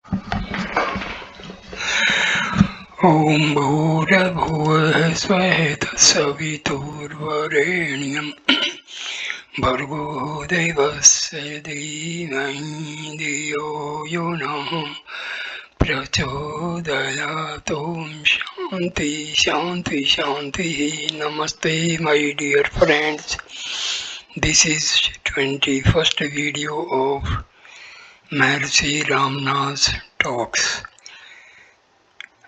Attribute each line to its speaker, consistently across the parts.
Speaker 1: ॐ भूर्भुवः स्वः तत्सवितुर्वरेण्यं भर्गो देवस्य धीमहि धियो यो नः प्रचोदयात् ॐ शान्ति शान्ति शान्तिः. Namaste my dear friends. This is 21st video of Maharshi Ramana's talks.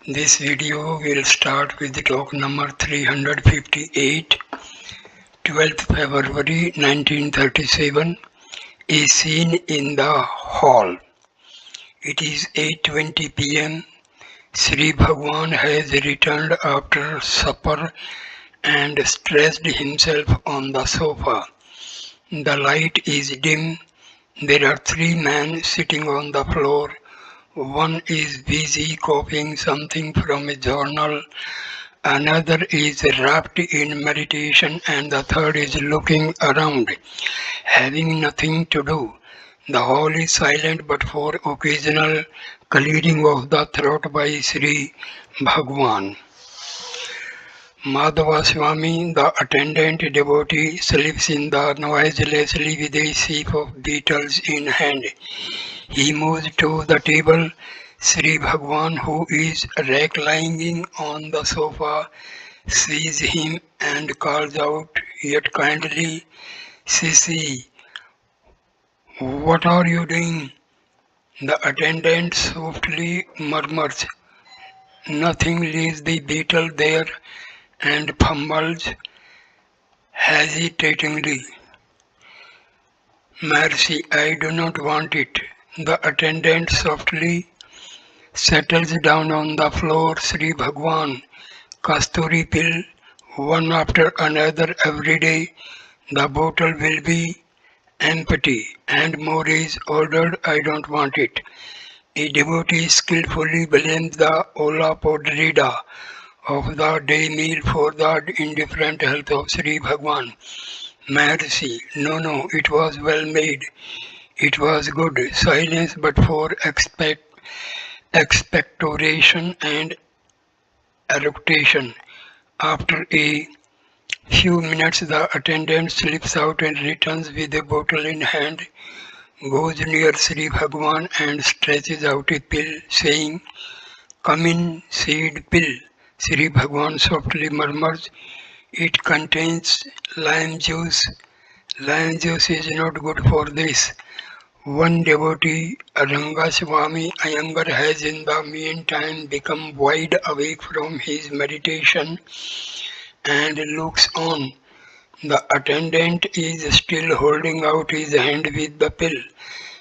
Speaker 1: This video will start with the talk number 358, 12th February 1937, A Scene in the Hall. It is 8:20 p.m. Sri Bhagwan has returned after supper and stretched himself on the sofa. The light is dim. There are three men sitting on the floor. One is busy copying something from a journal, another is wrapped in meditation, and the third is looking around, having nothing to do. The hall is silent but for occasional clearing of the throat by Sri Bhagwan. Madhava Swami, the attendant devotee, sleeps in the noiselessly with a sheaf of beetles in hand. He moves to the table. Sri Bhagwan, who is reclining on the sofa, sees him and calls out, yet kindly, Sisi, what are you doing? The attendant softly murmurs, nothing, leaves the beetle there and fumbles hesitatingly. Mercy, I do not want it. The attendant softly settles down on the floor. Sri Bhagwan, Kasturi pill, one after another every day. The bottle will be empty and more is ordered. I don't want it. A devotee skillfully blames the Ola Podrida of the day meal for the indifferent health of Sri Bhagwan. Mercy, no, it was well made. It was good. Silence but for expectoration and eructation. After a few minutes, the attendant slips out and returns with a bottle in hand, goes near Sri Bhagwan and stretches out a pill, saying, come in, seed pill. Sri Bhagwan softly murmurs, it contains lime juice. Lime juice is not good for this. One devotee, Rangaswami Iyengar, has in the meantime become wide awake from his meditation and looks on. The attendant is still holding out his hand with the pill.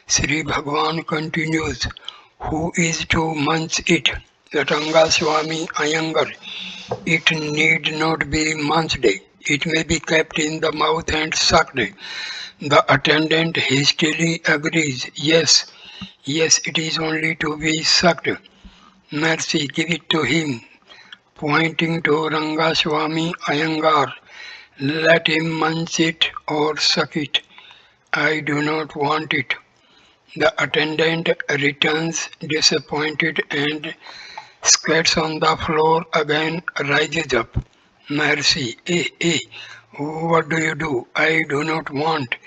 Speaker 1: Sri Bhagwan continues, who is to munch it? Rangaswami Iyengar, it need not be munched. It may be kept in the mouth and sucked. The attendant hastily agrees, yes, it is only to be sucked. Mercy, give it to him. Pointing to Rangaswami Iyengar, let him munch it or suck it. I do not want it. The attendant returns disappointed and squats on the floor again, rises up. Mercy, what do you do? I do not want.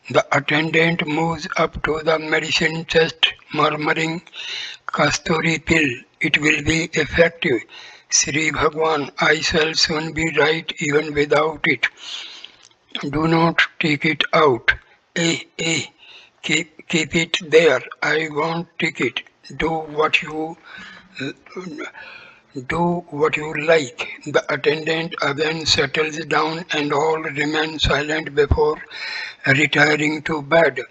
Speaker 1: The attendant moves up to the medicine chest, murmuring, Kasturi pill, it will be effective. Sri Bhagwan, I shall soon be right even without it. Do not take it out. Keep it there. I won't take it. Do what you like. The attendant again settles down and all remain silent before retiring to bed.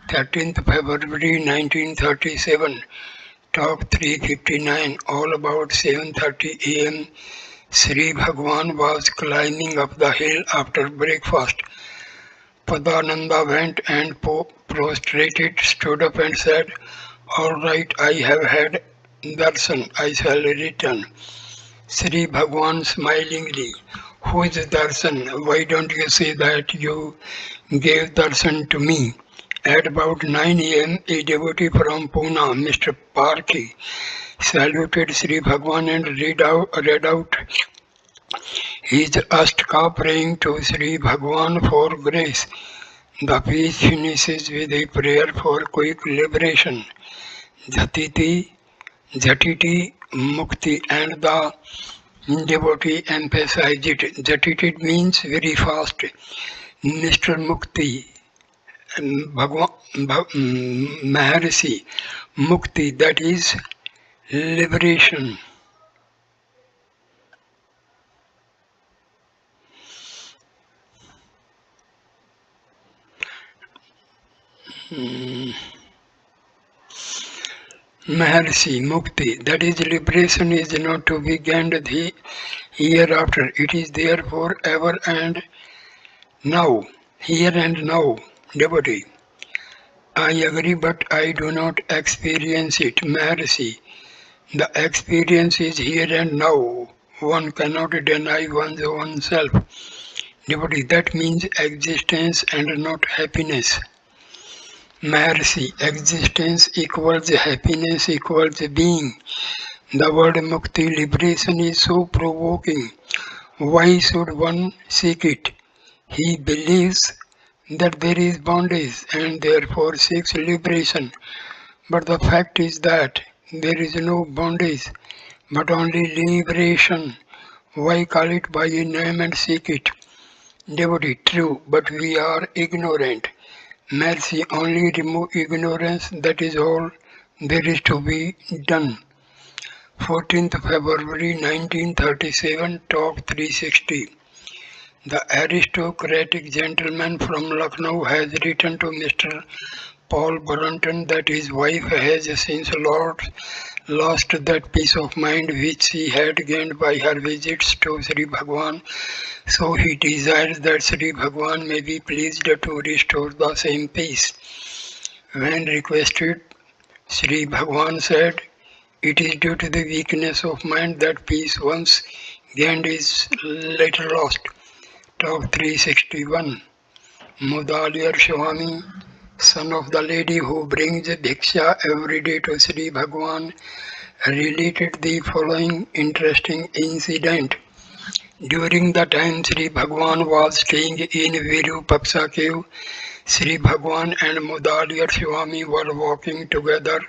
Speaker 1: 13th February 1937. Talk 359. All about 7:30 a.m. Sri Bhagwan was climbing up the hill after breakfast. Padananda went and prostrated, stood up and said, all right, I have had darshan, I shall return. Sri Bhagwan smilingly, who is darshan? Why don't you say that you gave darshan to me? At about 9 a.m., a devotee from Pune, Mr. Parkhi, saluted Sri Bhagwan and read out his Ashtaka, praying to Sri Bhagwan for grace. The piece finishes with a prayer for quick liberation. Jatiti, Jatiti, Mukti, and the devotee emphasized it. Jatiti means very fast. Mr. Mukti, Bhagwan, Maharshi, Mukti, that is liberation. Maharshi, Mukti, that is liberation is not to be gained the hereafter. It is there forever and now. Here and now, devotee. I agree, but I do not experience it. Maharshi, the experience is here and now. One cannot deny one's own self. Devotee, that means existence and not happiness. Maharshi, existence equals happiness equals being. The word mukti, liberation, is so provoking. Why should one seek it? He believes that there is bondage and therefore seeks liberation. But the fact is that there is no bondage, but only liberation. Why call it by a name and seek it? Devotee, true, but we are ignorant. Mercy only remove ignorance, that is all there is to be done. 14th February 1937, Talk 360. The aristocratic gentleman from Lucknow has written to Mr. Paul Brunton that his wife has since lost that peace of mind which she had gained by her visits to Sri Bhagwan, so he desires that Sri Bhagwan may be pleased to restore the same peace. When requested, Sri Bhagwan said, "It is due to the weakness of mind that peace once gained is later lost." Talk 361. Mudaliar Swami, son of the lady who brings Bhiksha every day to Sri Bhagwan, related the following interesting incident. During the time Sri Bhagwan was staying in Virupaksha cave, Sri Bhagwan and Mudaliar Swami were walking together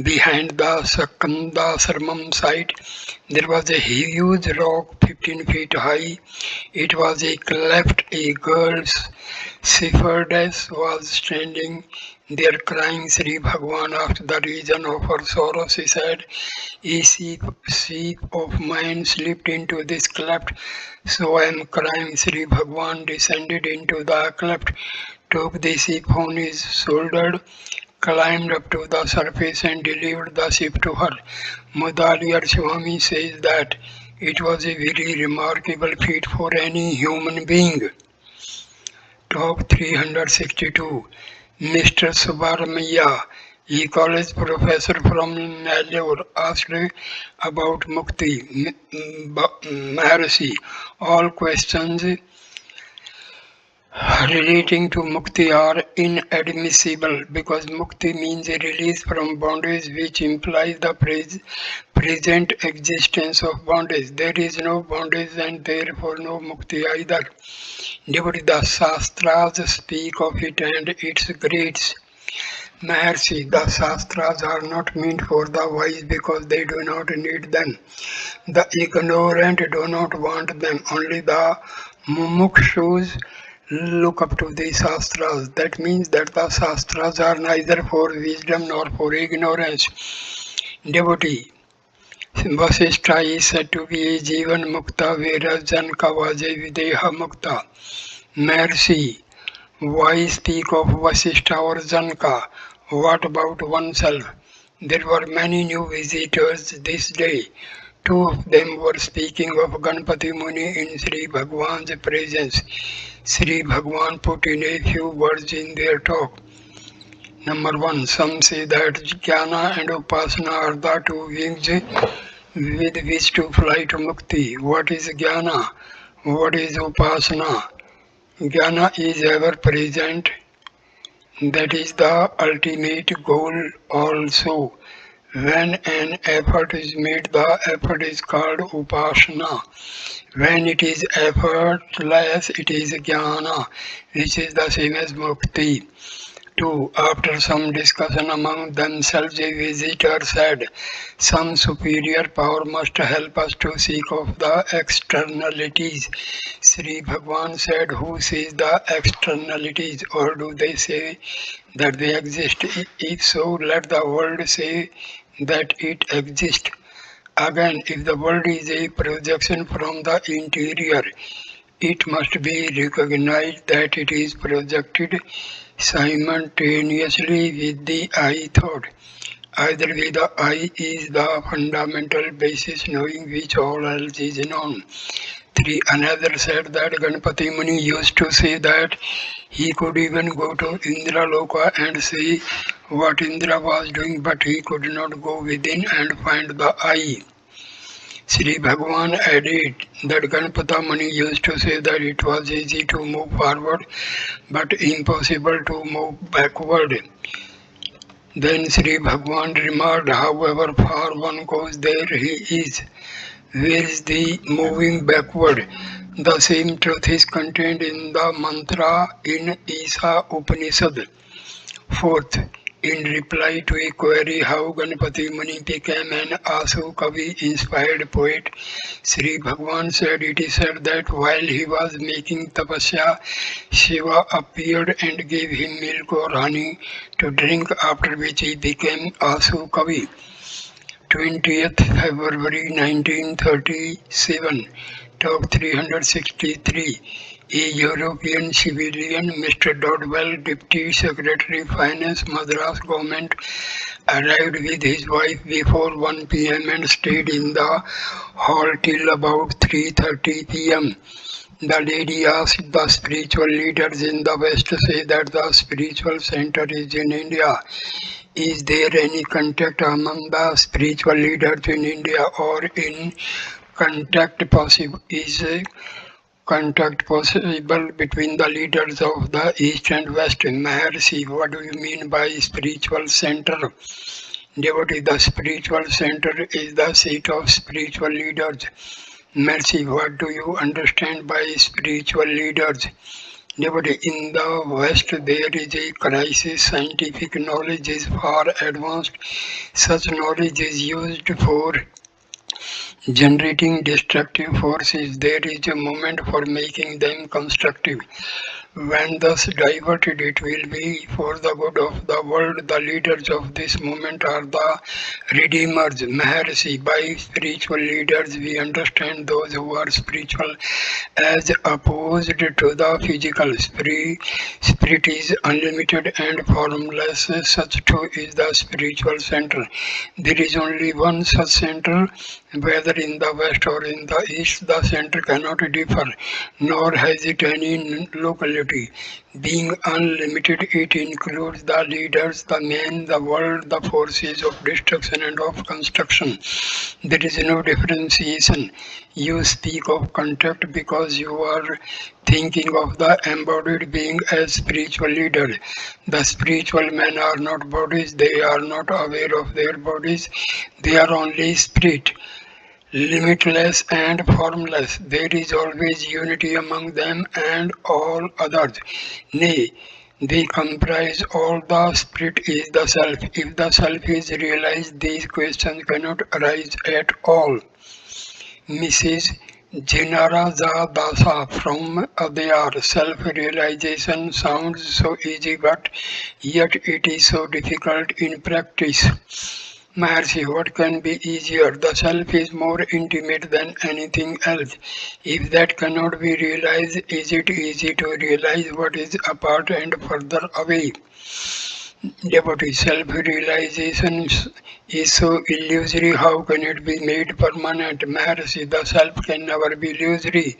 Speaker 1: behind the Sakandasarmam site. There was a huge rock 15 feet high. It was a cleft. A girl's shepherdess was standing there crying. Sri Bhagwan asked the reason of her sorrow. She said, "A sheep of mine slipped into this cleft, so I am crying." Sri Bhagwan descended into the cleft, took the sheep on his shoulder, climbed up to the surface and delivered the sheep to her. Mudaliar Swami says that it was a very remarkable feat for any human being. Talk 362. Mr. Subbaramaya, a college professor from Nellore, asked about Mukti, Maharshi. All questions relating to mukti are inadmissible because mukti means a release from bondage, which implies the present existence of bondage. There is no bondage and therefore no mukti either. Devotee, the Shastras speak of it and its grades. Maharshi, the Shastras are not meant for the wise because they do not need them. The ignorant do not want them. Only the mumukshus look up to the Shastras. That means that the Shastras are neither for wisdom nor for ignorance. Devotee, Vasishtha is said to be a Jivan Mukta, whereas Janka was a Videha Mukta. Mercy, why speak of Vasishtha or Janka? What about oneself? There were many new visitors this day. Two of them were speaking of Ganpati Muni in Sri Bhagwan's presence. Sri Bhagwan put in a few words in their talk. Number one, some say that Jnana and Upasana are the two wings with which to fly to Mukti. What is Jnana? What is Upasana? Jnana is ever present That is the ultimate goal also. When an effort is made, the effort is called upasana. When it is effortless, it is jnana, which is the same as mukti. 2. After some discussion among themselves, a visitor said, some superior power must help us to seek of the externalities. Sri Bhagwan said, who sees the externalities, or do they say that they exist? If so, let the world say that it exists. Again, if the world is a projection from the interior, it must be recognized that it is projected simultaneously with the I thought. Either way, the I is the fundamental basis knowing which all else is known. 3. Another said that Ganpati Muni used to say that he could even go to Indra Loka and see what Indra was doing, but he could not go within and find the I. Sri Bhagavan added that Ganpata Muni used to say that it was easy to move forward but impossible to move backward. Then Sri Bhagavan remarked, however far one goes, there he is. Where is the moving backward? The same truth is contained in the mantra in Isa Upanishad. Fourth, in reply to a query how Ganpati Muni became an Asu Kavi inspired poet, Sri Bhagwan said it is said that while he was making tapasya, Shiva appeared and gave him milk or honey to drink, after which he became Asu Kavi. 20th February 1937, Talk 363. A European civilian, Mr. Dodwell, Deputy Secretary Finance, Madras Government, arrived with his wife before 1 p.m. and stayed in the hall till about 3:30 p.m. The lady asked the spiritual leaders in the West to say that the spiritual center is in India. Is there any contact among the spiritual leaders in India or in contact possible? Is contact possible between the leaders of the East and West? Maharshi, what do you mean by spiritual center? Devotee, the spiritual center is the seat of spiritual leaders. Mercy, what do you understand by spiritual leaders? Devotee, in the West there is a crisis. Scientific knowledge is far advanced. Such knowledge is used for generating destructive forces. There is a moment for making them constructive. When thus diverted, it will be for the good of the world. The leaders of this movement are the redeemers. Maharshi, by spiritual leaders, we understand those who are spiritual as opposed to the physical. Spirit is unlimited and formless. Such too is the spiritual center. There is only one such center. Whether in the West or in the East, the center cannot differ, nor has it any locality. Being unlimited, it includes the leaders, the men, the world, the forces of destruction and of construction. There is no differentiation. You speak of contact because you are thinking of the embodied being as spiritual leader. The spiritual men are not bodies, they are not aware of their bodies, they are only spirit, limitless and formless. There is always unity among them and all others. Nay, they comprise all. The spirit is the self. If the self is realized, these questions cannot arise at all. Mrs. Jinaraja Dasa from Adayar. Self-realization sounds so easy, but yet it is so difficult in practice. Maharshi, what can be easier? The self is more intimate than anything else. If that cannot be realized, is it easy to realize what is apart and further away? Devotee, self-realization is so illusory, how can it be made permanent? Maharshi, the self can never be illusory.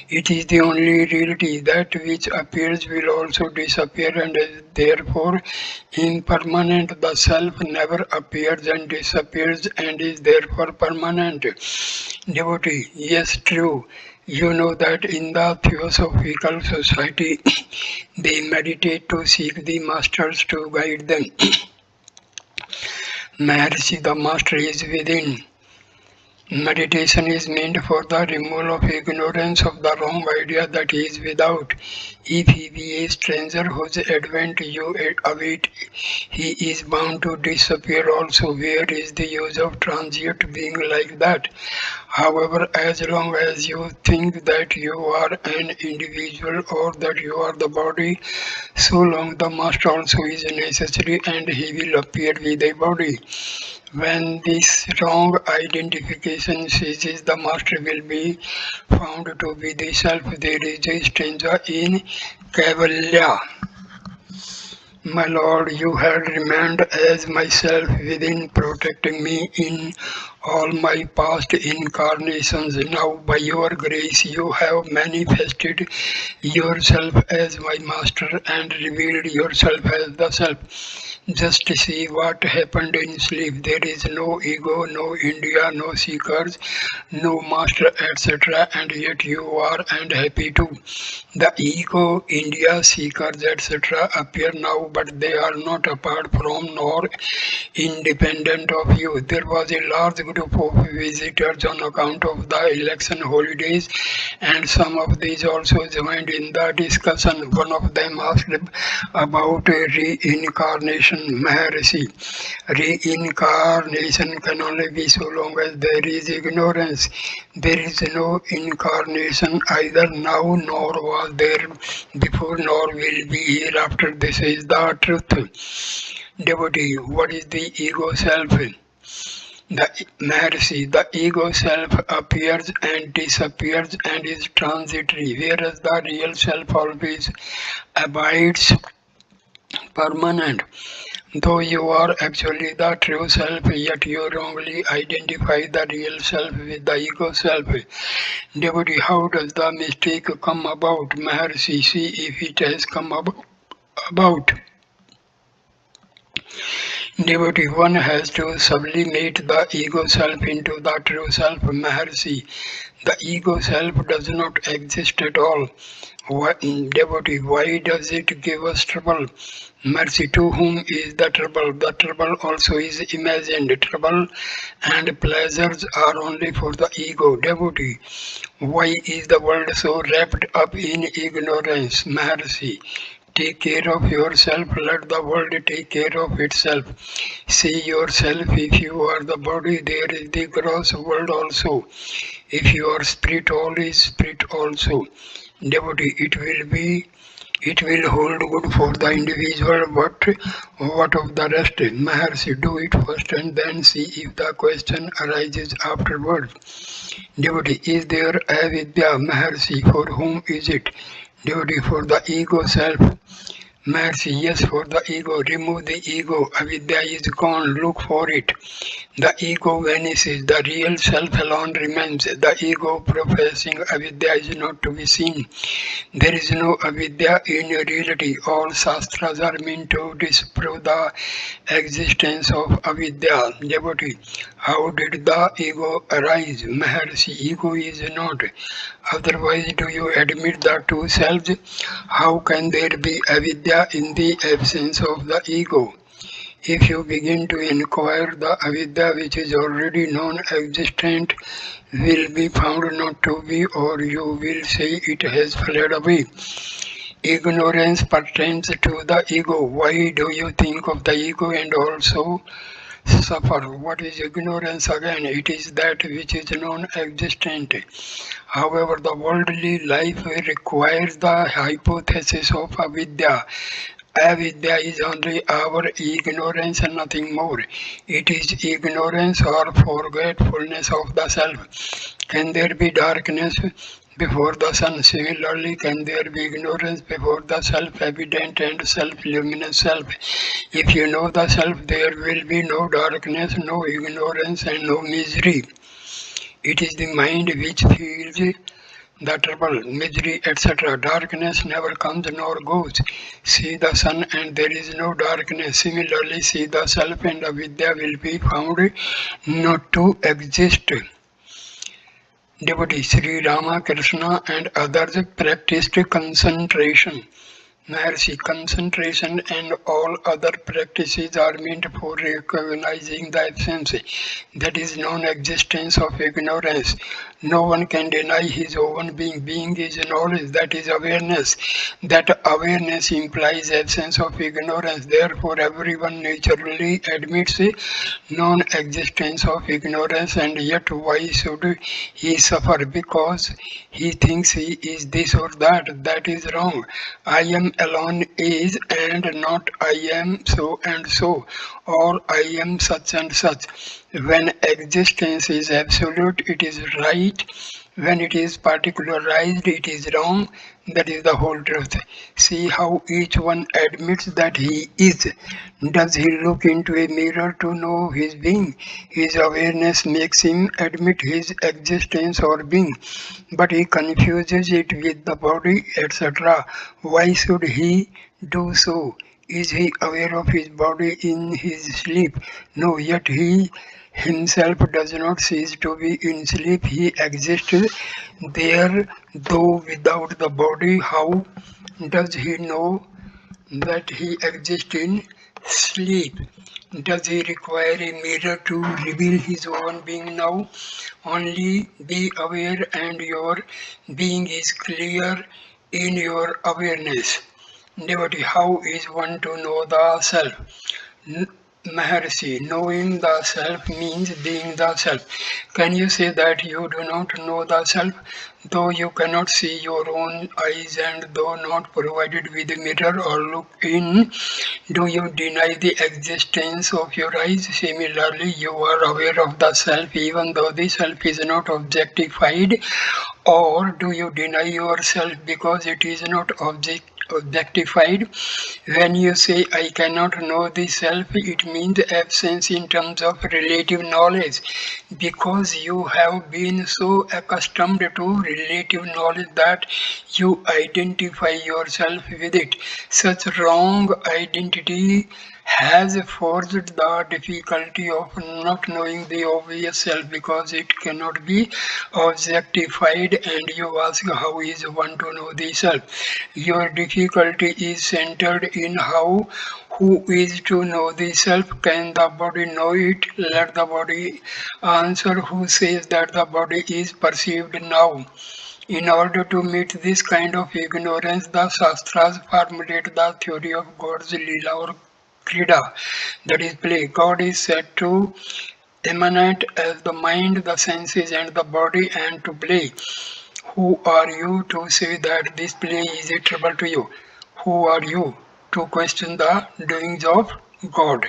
Speaker 1: It is the only reality. That which appears will also disappear and is therefore impermanent. The self never appears and disappears and is therefore permanent. Devotee, yes, true. You know that in the Theosophical Society they meditate to seek the masters to guide them. Maharshi, the master is within. Meditation is meant for the removal of ignorance of the wrong idea that he is without. If he be a stranger whose advent you await, he is bound to disappear also. Where is the use of transient being like that? However, as long as you think that you are an individual or that you are the body, so long the master also is necessary and he will appear with a body. When this wrong identification ceases, the master will be found to be the self. There is a stanza in Kaivalya. My Lord, you had remained as myself within, protecting me in all my past incarnations. Now, by your grace, you have manifested yourself as my master and revealed yourself as the self. Just see what happened in sleep. There is no ego, no India, no seekers, no master, etc. And yet you are and happy too. The ego, India, seekers, etc. appear now, but they are not apart from nor independent of you. There was a large group of visitors on account of the election holidays, and some of these also joined in the discussion. One of them asked about reincarnation. Maharshi, reincarnation can only be so long as there is ignorance. There is no incarnation either now, nor was there before, nor will be hereafter. This is the truth. Devotee, what is the ego self? The Maharshi, the ego self appears and disappears and is transitory, whereas the real self always abides permanent. Though you are actually the true self, yet you wrongly identify the real self with the ego self. Devotee, how does the mistake come about? Maharshi, see if it has come about. Devotee, one has to sublimate the ego self into the true self. Maharshi, the ego self does not exist at all. Devotee, why does it give us trouble? Mercy, to whom is the trouble? The trouble also is imagined. Trouble and pleasures are only for the ego. Devotee, why is the world so wrapped up in ignorance? Maharshi, take care of yourself, let the world take care of itself. See yourself, if you are the body, there is the gross world also. If you are spirit, all is spirit also. Devotee, it will hold good for the individual, but what of the rest? Maharshi, do it first and then see if the question arises afterwards. Devotee, is there a vidya? Maharshi, for whom is it? Devotee, for the ego self. Mercy, yes, for the ego. Remove the ego. Avidya is gone. Look for it. The ego vanishes. The real self alone remains. The ego professing avidya is not to be seen. There is no avidya in reality. All shastras are meant to disprove the existence of avidya. Devotee, how did the ego arise? Maharshi, ego is not. Otherwise, do you admit the two selves? How can there be avidya in the absence of the ego? If you begin to inquire, the avidya which is already non-existent will be found not to be, or you will say it has fled away. Ignorance pertains to the ego. Why do you think of the ego and also suffer? What is ignorance again? It is that which is non-existent. However, the worldly life requires the hypothesis of avidya. Avidya is only our ignorance and nothing more. It is ignorance or forgetfulness of the self. Can there be darkness before the sun? Similarly, can there be ignorance before the self-evident and self-luminous self? If you know the self, there will be no darkness, no ignorance, and no misery. It is the mind which feels the trouble, misery, etc. Darkness never comes nor goes. See the sun and there is no darkness. Similarly, see the self and avidya will be found not to exist. Devotee Sri Rama, Krishna and others practiced concentration. Maharshi, concentration and all other practices are meant for recognizing the absence, that is, non-existence of ignorance. No one can deny his own being. Being is knowledge, that is awareness. That awareness implies absence of ignorance. Therefore, everyone naturally admits a non-existence of ignorance, and yet why should he suffer? Because he thinks he is this or that. That is wrong. I am alone is and not I am so and so, or I am such and such. When existence is absolute, it is right. When it is particularized, it is wrong. That is the whole truth. See how each one admits that he is. Does he look into a mirror to know his being? His awareness makes him admit his existence or being, but he confuses it with the body, etc. Why should he do so? Is he aware of his body in his sleep? No, yet he himself does not cease to be in sleep. He exists there, though without the body. How does he know that he exists in sleep? Does he require a mirror to reveal his own being now? Only be aware, and your being is clear in your awareness. Devotee, how is one to know the self? Maharshi, knowing the self means being the self. Can you say that you do not know the self? Though you cannot see your own eyes and though not provided with a mirror or look in, do you deny the existence of your eyes? Similarly, you are aware of the self even though the self is not objectified. Or do you deny yourself because it is not objectified? When you say I cannot know the self, it means absence in terms of relative knowledge, because you have been so accustomed to relative knowledge that you identify yourself with it. Such wrong identity has forged the difficulty of not knowing the obvious self, because it cannot be objectified, and you ask how is one to know the self. Your difficulty is centered in how who is to know the self. Can the body know it? Let the body answer. Who says that the body is perceived now? In order to meet this kind of ignorance, the Shastras formulate the theory of God's Leela or Krida, that is play. God is said to emanate as the mind, the senses, and the body, and to play. Who are you to say that this play is a trouble to you? Who are you to question the doings of God?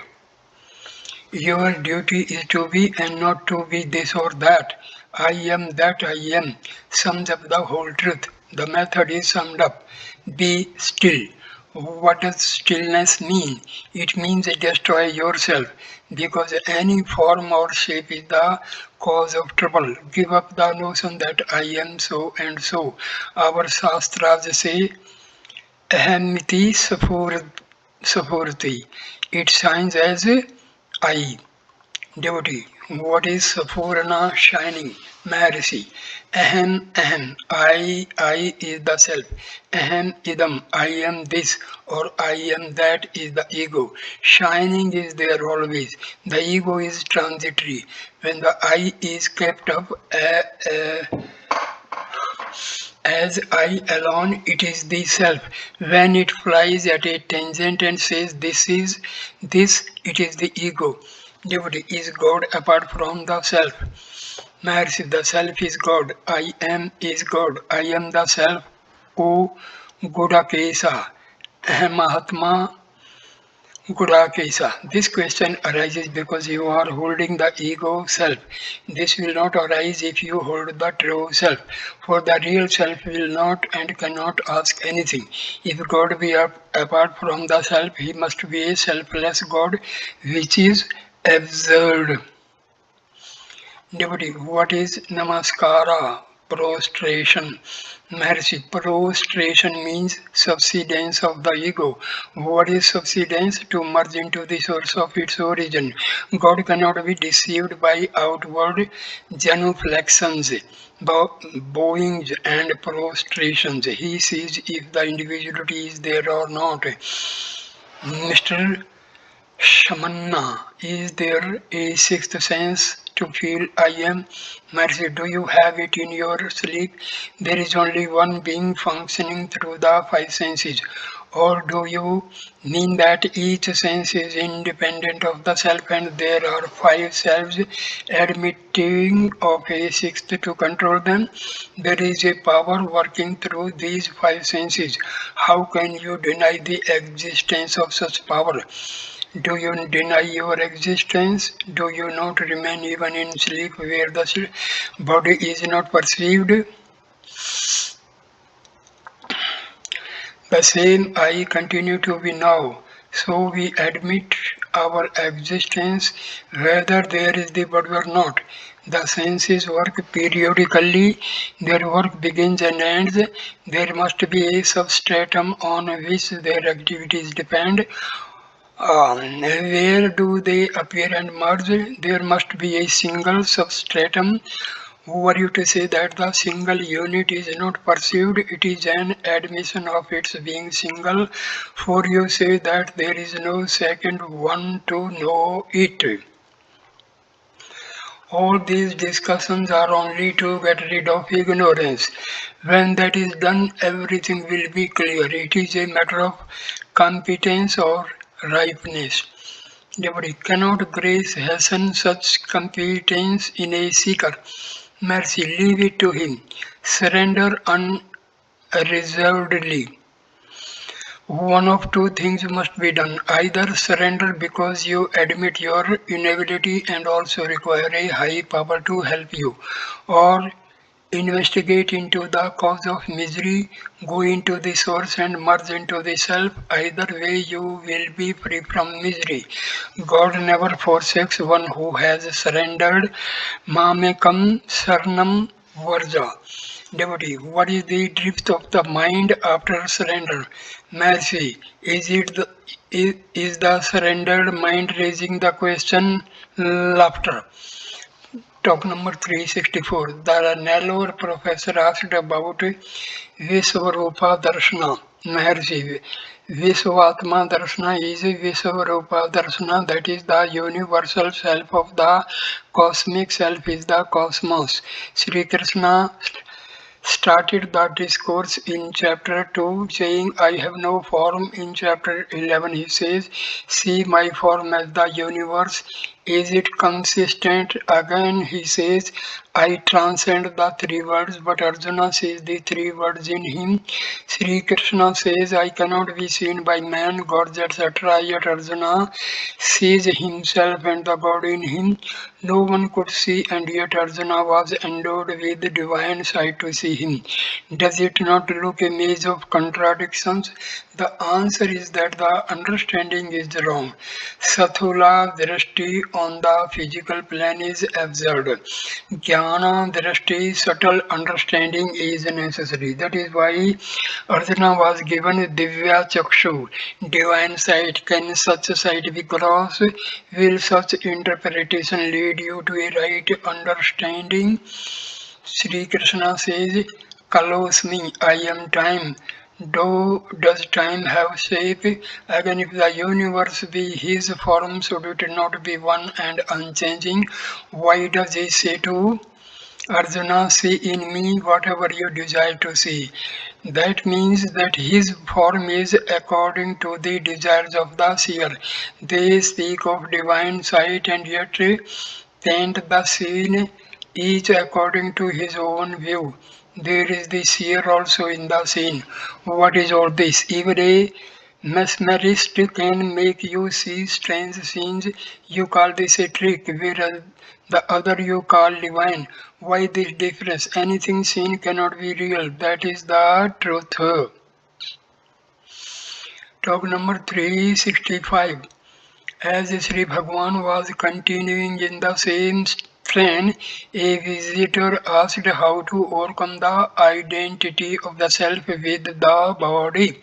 Speaker 1: Your duty is to be and not to be this or that. I am that I am sums up the whole truth. The method is summed up. Be still. What does stillness mean? It means destroy yourself, because any form or shape is the cause of trouble. Give up the notion that I am so and so. Our Shastras say Ahimiti Sapurti. It shines as I. Devotee, what is Sapurna shining? Maharshi, Aham, I is the self. Aham idam, I am this or I am that is the ego. Shining is there always. The ego is transitory. When the I is kept up as I alone, it is the self. When it flies at a tangent and says this is this, it is the ego. Devotee, is God apart from the self? Maharshi, the self is God. I am is God. I am the self. O Gudakesa. Mahatma Gudakesa. This question arises because you are holding the ego self. This will not arise if you hold the true self. For the real self will not and cannot ask anything. If God be apart from the self, he must be a selfless God, which is absurd. Devotee, what is Namaskara? prostration. Maharshi, prostration means subsidence of the ego. What is subsidence? To merge into the source of its origin. God cannot be deceived by outward genuflections, bowings, and prostrations. He sees if the individuality is there or not. Mr. Shamanna, is there a sixth sense to feel I am? Mercy, do you have it in your sleep? There is only one being functioning through the five senses. Or do you mean that each sense is independent of the self and there are five selves admitting of a sixth to control them? There is a power working through these five senses. How can you deny the existence of such power? Do you deny your existence? Do you not remain even in sleep where the body is not perceived? The same I continue to be now. So we admit our existence whether there is the body or not. The senses work periodically, their work begins and ends. There must be a substratum on which their activities depend. Where do they appear and merge? There must be a single substratum. Who are you to say that the single unit is not perceived? It is an admission of its being single, for you say that there is no second one to know it. All these discussions are only to get rid of ignorance. When that is done, everything will be clear. It is a matter of competence or ripeness. Devotee, cannot grace hasten such competence in a seeker? Mercy, leave it to him. Surrender unreservedly. One of two things must be done. Either surrender because you admit your inability and also require a high power to help you, or investigate into the cause of misery, go into the source and merge into the self. Either way, you will be free from misery. God never forsakes one who has surrendered. Mamekam Sarnam Varja. Devotee, what is the drift of the mind after surrender? Mercy, is the surrendered mind raising the question? Laughter. Talk number 364. The Nellore professor asked about Visvarupa Darshana. Maharshi, Visvatma Darshana is Visvarupa Darshana, that is the universal self of the cosmic self is the cosmos. Sri Krishna started the discourse in chapter 2 saying, I have no form. In chapter 11 he says, see my form as the universe. Is it consistent? Again he says, I transcend the three words, but Arjuna sees the three words in him. Sri Krishna says, I cannot be seen by man, gods, etc. Yet Arjuna sees himself and the God in him. No one could see, and yet Arjuna was endowed with divine sight to see him. Does it not look a maze of contradictions? The answer is that the understanding is wrong. Sathula drishti on the physical plane is absurd. Jnana drishti, subtle understanding, is necessary. That is why Arjuna was given Divya Chakshu, divine sight. Can such sight be gross? Will such interpretation lead you to a right understanding? Sri Krishna says, Kalosmi, I am time. Does time have shape? Again, if the universe be his form, should it not be one and unchanging? Why does he say to Arjuna, see in me whatever you desire to see? That means that his form is according to the desires of the seer. They speak of divine sight and yet paint the scene each according to his own view. There is the seer also in the scene. What is all this? Even a mesmerist can make you see strange scenes. You call this a trick, whereas the other you call divine. Why this difference? Anything seen cannot be real. That is the truth. Talk number 365. As Sri Bhagwan was continuing in the same friend, a visitor asked how to overcome the identity of the self with the body.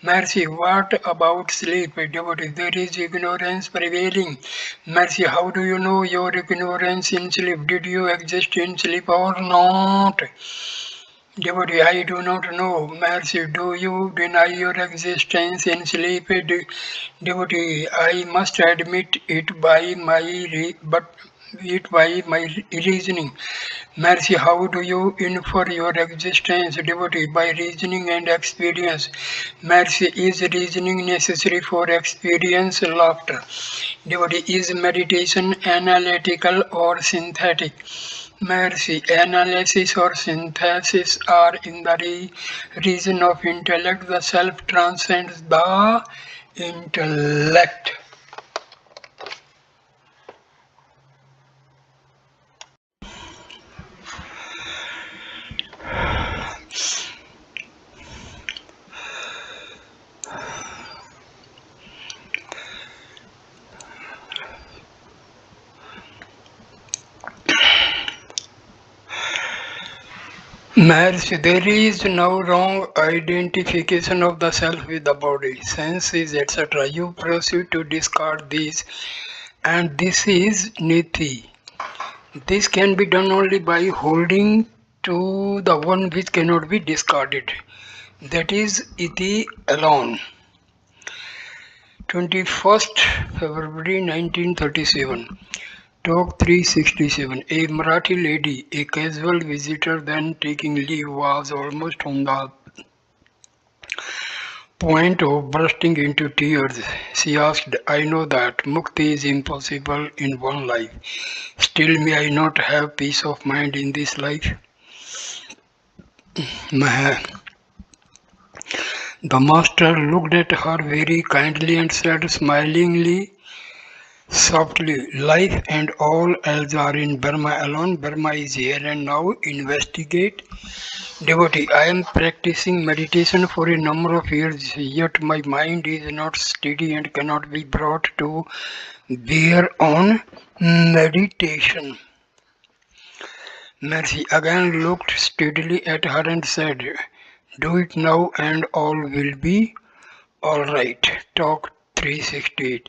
Speaker 1: Mercy, what about sleep? Devotee, there is ignorance prevailing. Mercy, how do you know your ignorance in sleep? Did you exist in sleep or not? Devotee, I do not know. Mercy, do you deny your existence in sleep? Devotee, I must admit it by my reasoning. Mercy, how do you infer your existence? Devotee, by reasoning and experience. Mercy, is reasoning necessary for experience? Laughter. Devotee, is meditation analytical or synthetic? Mercy, analysis or synthesis are in the region of intellect. The self transcends the intellect. Marriage, there is no wrong identification of the self with the body, senses, etc. You proceed to discard these, and this is niti. This can be done only by holding to the one which cannot be discarded. That is iti alone. 21st February 1937. Talk 367. A Marathi lady, a casual visitor then taking leave, was almost on the point of bursting into tears. She asked, I know that mukti is impossible in one life. Still, may I not have peace of mind in this life? The master looked at her very kindly and said smilingly, softly, life and all else are in Burma alone. Burma is here and now. Investigate. Devotee, I am practicing meditation for a number of years, yet my mind is not steady and cannot be brought to bear on meditation. Mercy again looked steadily at her and said, do it now and all will be alright. Talk 368.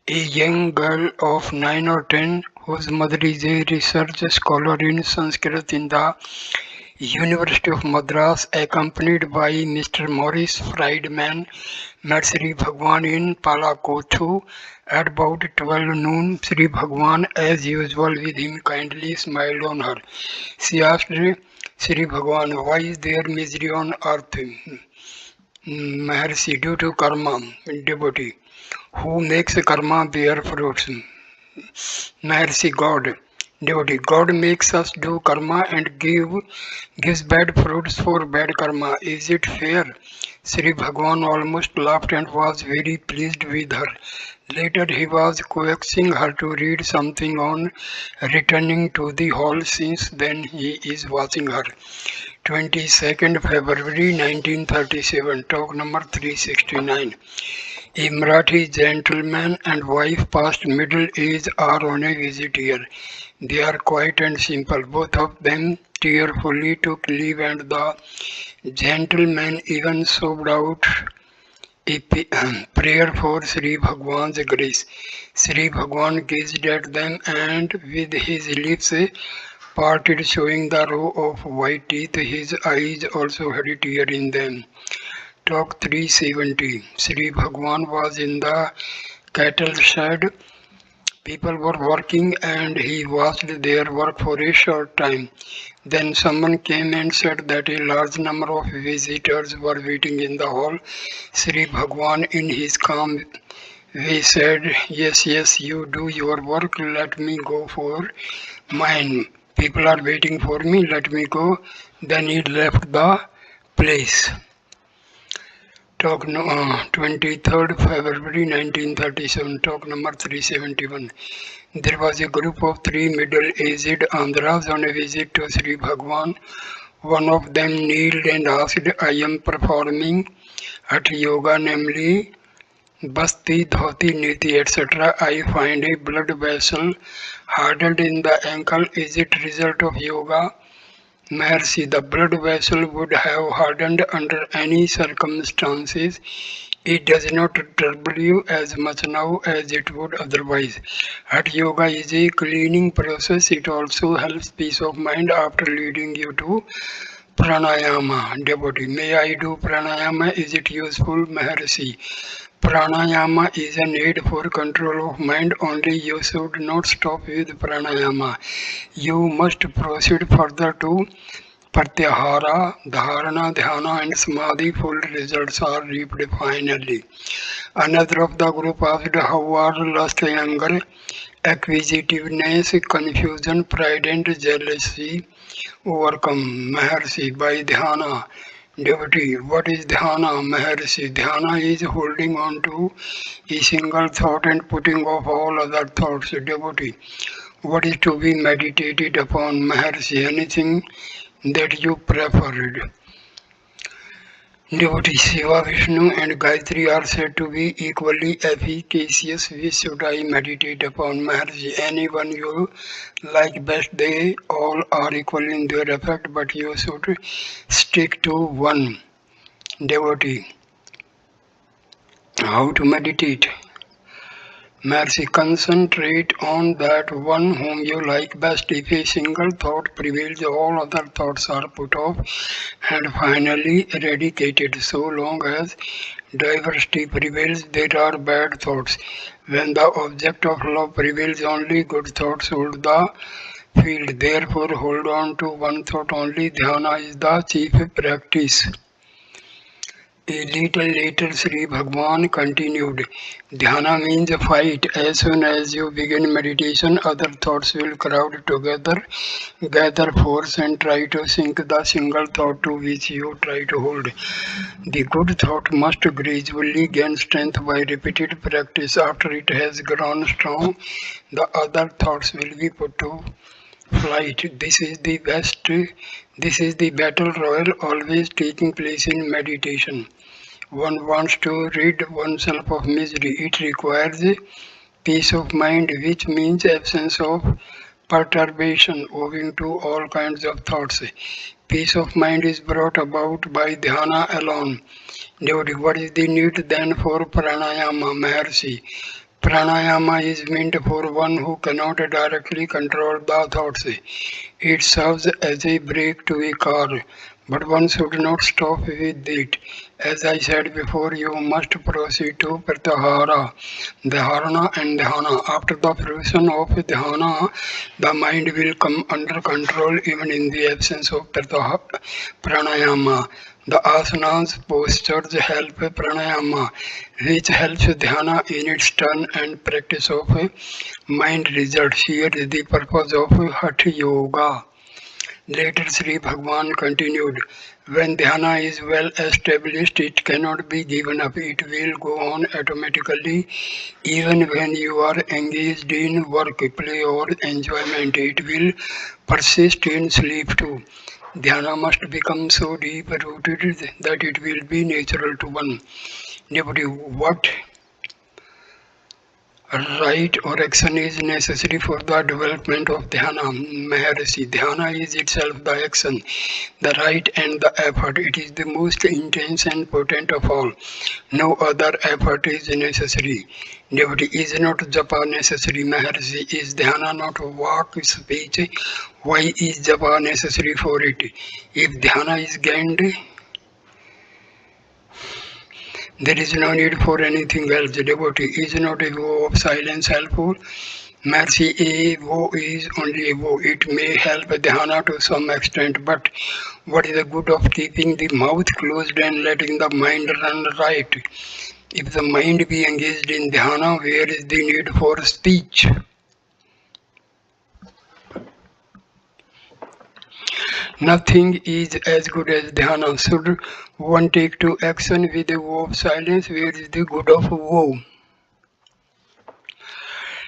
Speaker 1: A young girl of 9 or 10, whose mother is a research scholar in Sanskrit in the University of Madras, accompanied by Mr. Maurice Friedman, met Sri Bhagwan in Palakothu at about 12 noon. Sri Bhagwan, as usual with him, kindly smiled on her. She asked Sri Bhagwan, why is there misery on earth? Maharshi, due to karma, devotee. Who makes karma bear fruits? Maharshi, God. Devotee, God makes us do karma and gives bad fruits for bad karma. Is it fair? Sri Bhagwan almost laughed and was very pleased with her. Later he was coaxing her to read something on returning to the hall. Since then he is watching her. 22nd February 1937, talk number 369. A Marathi gentleman and wife past middle age are on a visit here. They are quiet and simple. Both of them tearfully took leave, and the gentleman even sobbed out a prayer for Sri Bhagwan's grace. Sri Bhagwan gazed at them and with his lips parted, showing the row of white teeth. His eyes also had a tear in them. Talk 370. Sri Bhagwan was in the cattle shed. People were working and he watched their work for a short time. Then someone came and said that a large number of visitors were waiting in the hall. Sri Bhagwan, in his calm way, said, yes, yes, you do your work, let me go for mine. People are waiting for me, let me go. Then he left the place. Talk 23rd February 1937, talk number 371. There was a group of three middle-aged Andhras on a visit to Sri Bhagwan. One of them kneeled and asked, I am performing at yoga, namely Basti, dhoti, niti, etc. I find a blood vessel hardened in the ankle. Is it result of yoga? Maharshi, the blood vessel would have hardened under any circumstances. It does not trouble you as much now as it would otherwise. Hatha yoga is a cleaning process. It also helps peace of mind after leading you to pranayama. Devotee, may I do pranayama? Is it useful? Maharshi, pranayama is a need for control of mind only. You should not stop with pranayama. You must proceed further to Pratyahara, Dharana, Dhyana, and Samadhi. Full results are reaped finally. Another of the group asked how are lust, anger, acquisitiveness, confusion, pride, and jealousy overcome. Maharshi, by Dhyana. Devotee, what is Dhyana? Maharshi, Dhyana is holding on to a single thought and putting off all other thoughts. Devotee, what is to be meditated upon? Maharshi, anything that you preferred. Devotees Shiva, Vishnu and Gayatri are said to be equally efficacious. Which should I meditate upon? Maharshi, anyone you like best, they all are equal in their effect, but you should stick to one. Devotee, how to meditate? Mercy, concentrate on that one whom you like best. If a single thought prevails, all other thoughts are put off and finally eradicated. So long as diversity prevails, there are bad thoughts. When the object of love prevails, only good thoughts hold the field. Therefore, hold on to one thought only. Dhyana is the chief practice. A little later, Sri Bhagwan continued, Dhyana means a fight. As soon as you begin meditation, other thoughts will crowd together, gather force, and try to sink the single thought to which you try to hold. The good thought must gradually gain strength by repeated practice. After it has grown strong, the other thoughts will be put to flight. This is the battle royal always taking place in meditation. One wants to rid oneself of misery. It requires peace of mind, which means absence of perturbation owing to all kinds of thoughts. Peace of mind is brought about by dhyana alone. Devotee, what is the need then for pranayama? Maharshi, pranayama is meant for one who cannot directly control the thoughts. It serves as a brake to a car, but one should not stop with it. As I said before, you must proceed to Pratyahara, Dharana and Dhyana. After the fruition of Dhyana, the mind will come under control even in the absence of Pranayama. The asanas, postures help pranayama, which helps dhyana in its turn, and practice of mind results. Here is the purpose of Hatha Yoga. Later Sri Bhagwan continued, when dhyana is well established, it cannot be given up. It will go on automatically even when you are engaged in work, play or enjoyment. It will persist in sleep too. Dhyana must become so deep rooted that it will be natural to one. Devotee, what right or action is necessary for the development of dhyana? Maharshi, dhyana is itself the action, the right and the effort. It is the most intense and potent of all. No other effort is necessary. Devotee, is not japa necessary? Maharshi, is dhyana not walk, speech? Why is japa necessary for it? If dhyana is gained, there is no need for anything else. Devotee, is not a vow of silence helpful? Mercy, a vow is only a vow. It may help dhyana to some extent, but what is the good of keeping the mouth closed and letting the mind run right? If the mind be engaged in dhyana, where is the need for speech? Nothing is as good as dhyana. Should one take to action with a vow of silence? Where is the good of vow?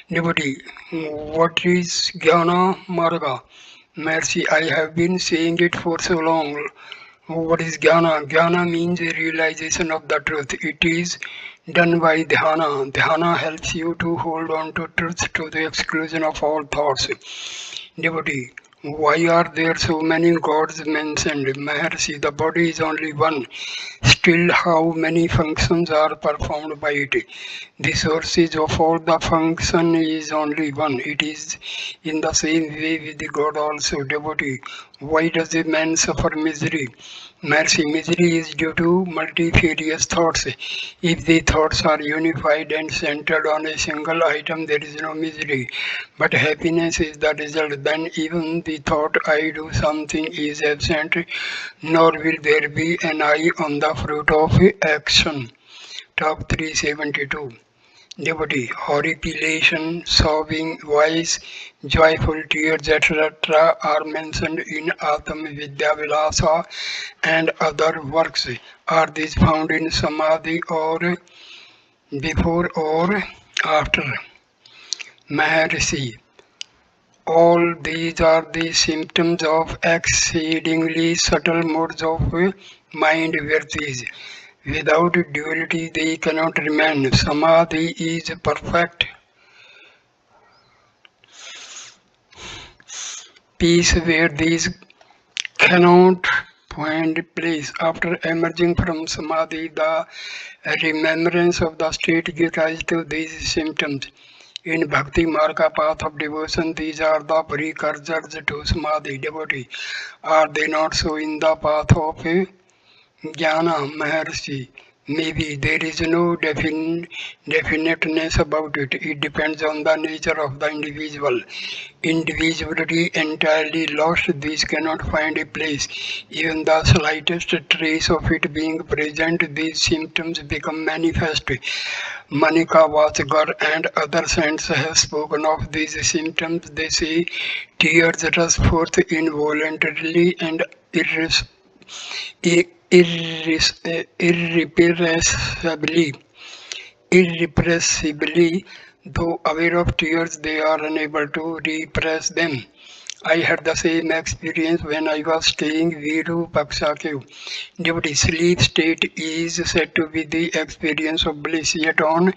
Speaker 1: Devotee, what is Jnana Marga? Mercy, I have been saying it for so long. What is Jnana? Jnana means a realization of the truth. It is done by dhyana. Dhyana helps you to hold on to truth to the exclusion of all thoughts. Devotee, why are there so many gods mentioned? Maharshi, the body is only one. Still, how many functions are performed by it? The sources of all the function is only one. It is in the same way with the God also. Devotee, why does a man suffer misery? Mercy, misery is due to multifarious thoughts. If the thoughts are unified and centered on a single item, there is no misery. But happiness is the result. Then even the thought I do something is absent, nor will there be an eye on the fruit of action. Top 372. Devotee, horripilation, sobbing, voice, joyful tears, etc. are mentioned in Atam Vidya Vilasa and other works. Are these found in Samadhi or before or after? Maharshi, all these are the symptoms of exceedingly subtle modes of mind virtues. Without duality, they cannot remain. Samadhi is perfect peace where these cannot find place. After emerging from Samadhi, the remembrance of the state gives rise to these symptoms. In Bhakti Marga path of devotion, these are the precursors to Samadhi devotee. Are they not so in the path of Jnana Maharshi? Maybe there is no definiteness about it. It depends on the nature of the individual. Individuality entirely lost, these cannot find a place. Even the slightest trace of it being present, these symptoms become manifest. Manika Vachgar and other saints have spoken of these symptoms. They say tears rush forth involuntarily and irrepressibly. Irrepressibly, though aware of tears, they are unable to repress them. I had the same experience when I was staying Virupaksha cave. Devotee sleep state is said to be the experience of bliss, yet on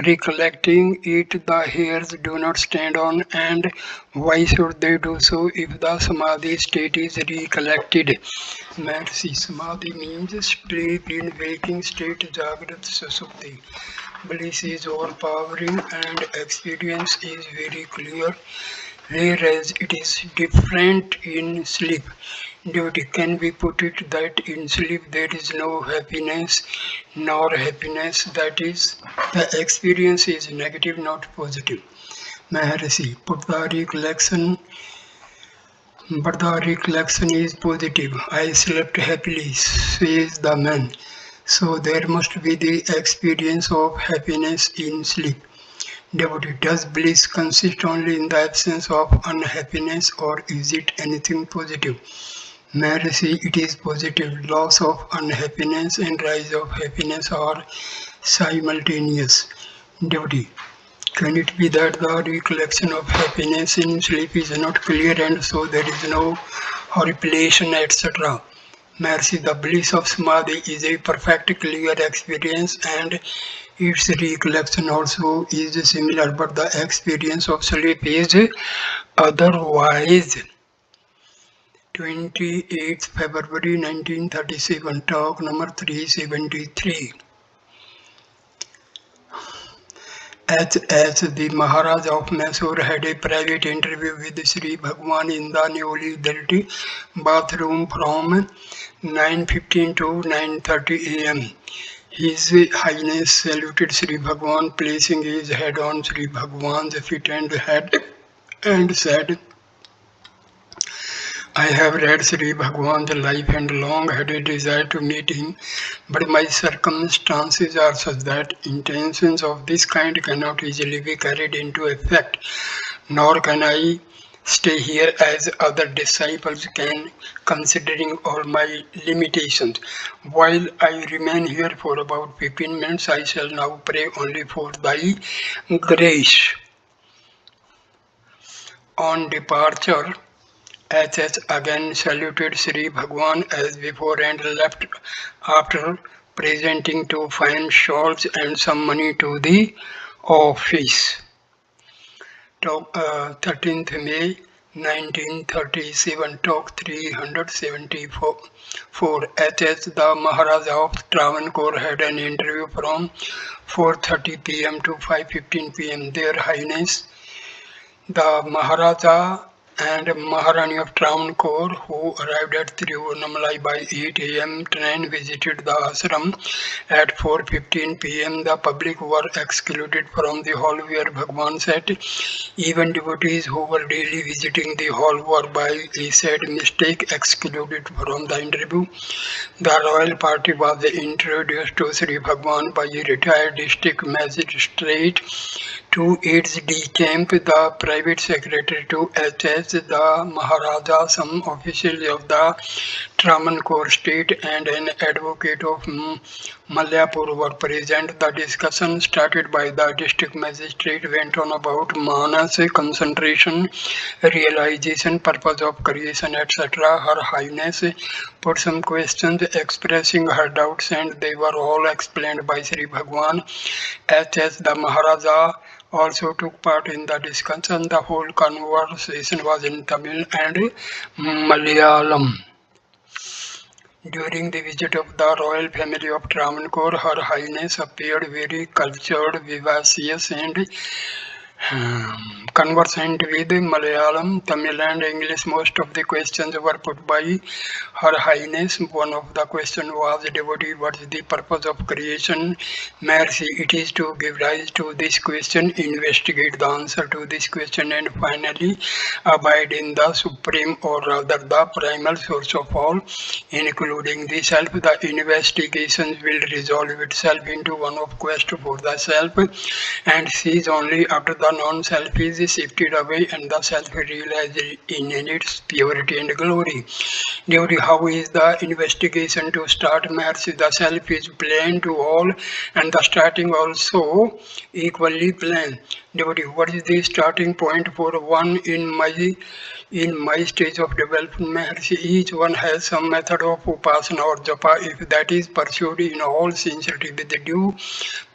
Speaker 1: recollecting it, the hairs do not stand on, and why should they do so if the samadhi state is recollected? Mercy, samadhi means sleep in waking state, Jagrat Susupti. Bliss is overpowering and experience is very clear, whereas it is different in sleep. Duty can we put it that in sleep there is no happiness nor happiness, that is, the experience is negative, not positive. Maharshi, put the recollection, but the recollection is positive. I slept happily, says the man. So there must be the experience of happiness in sleep. Devotee, does bliss consist only in the absence of unhappiness or is it anything positive? Mercy, it is positive. Loss of unhappiness and rise of happiness are simultaneous. Devotee, can it be that the recollection of happiness in sleep is not clear and so there is no horripilation, etc.? Mercy, the bliss of Samadhi is a perfect clear experience and its recollection also is similar, but the experience of sleep is otherwise. 28th February 1937, talk number 373. H.S. the Maharaj of Mysore had a private interview with Sri Bhagwan in the newly built bathroom from 9:15 to 9:30 am. His Highness saluted Sri Bhagwan, placing his head on Sri Bhagwan's feet and head and said, I have read Sri Bhagwan's life and long had a desire to meet him, but my circumstances are such that intentions of this kind cannot easily be carried into effect, nor can I stay here as other disciples can, considering all my limitations. While I remain here for about 15 minutes, I shall now pray only for thy grace. On departure, H.S. again saluted Sri Bhagwan as before and left after presenting two fine shawls and some money to the office. 13th May 1937, talk 374. H.S. the Maharaja of Travancore had an interview from 4:30 p.m. to 5:15 p.m. Their Highness the Maharaja and Maharani of Travancore, who arrived at Tiruvannamalai by 8 a.m. train, visited the ashram at 4:15 p.m. The public were excluded from the hall where Bhagwan sat. Even devotees who were daily visiting the hall were by a sad mistake excluded from the interview. The royal party was introduced to Sri Bhagwan by a retired district magistrate. Two aides de camp, the private secretary to H.S. the Maharaja, some officials of the Travancore state, and an advocate of Malayapur were present. The discussion started by the district magistrate went on about manas, concentration, realization, purpose of creation, etc. Her Highness put some questions expressing her doubts, and they were all explained by Sri Bhagwan. H.S. the Maharaja also took part in the discussion. The whole conversation was in Tamil and Malayalam. During the visit of the royal family of Travancore, Her Highness appeared very cultured, vivacious, and conversant with Malayalam, Tamil, and English. Most of the questions were put by Her Highness. One of the questions was, devotee, what is the purpose of creation? Maharshi, it is to give rise to this question, investigate the answer to this question, and finally abide in the supreme, or rather the primal source of all, including the self. The investigation will resolve itself into one of quest for the self, and cease only after the non-self is shifted away and the self realized in its purity and glory. Devotee, how is the investigation to start? Maharshi, the self is plain to all, and the starting also equally plain. Devotee, what is the starting point for one in my stage of development? Maharshi, each one has some method of upasana or japa. If that is pursued in all sincerity with the due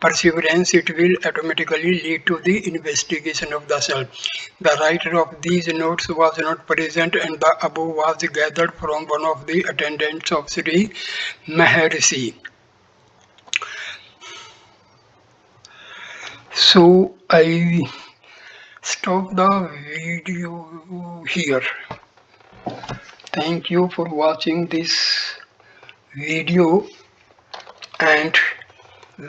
Speaker 1: perseverance, it will automatically lead to the investigation of the self. The writer of these notes was not present, and the above was gathered from one of the attendants of Sri Maharshi. So I stop the video here. Thank you for watching this video, and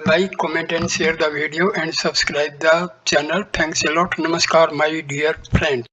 Speaker 1: like, comment and share the video and subscribe the channel. Thanks a lot. Namaskar my dear friends.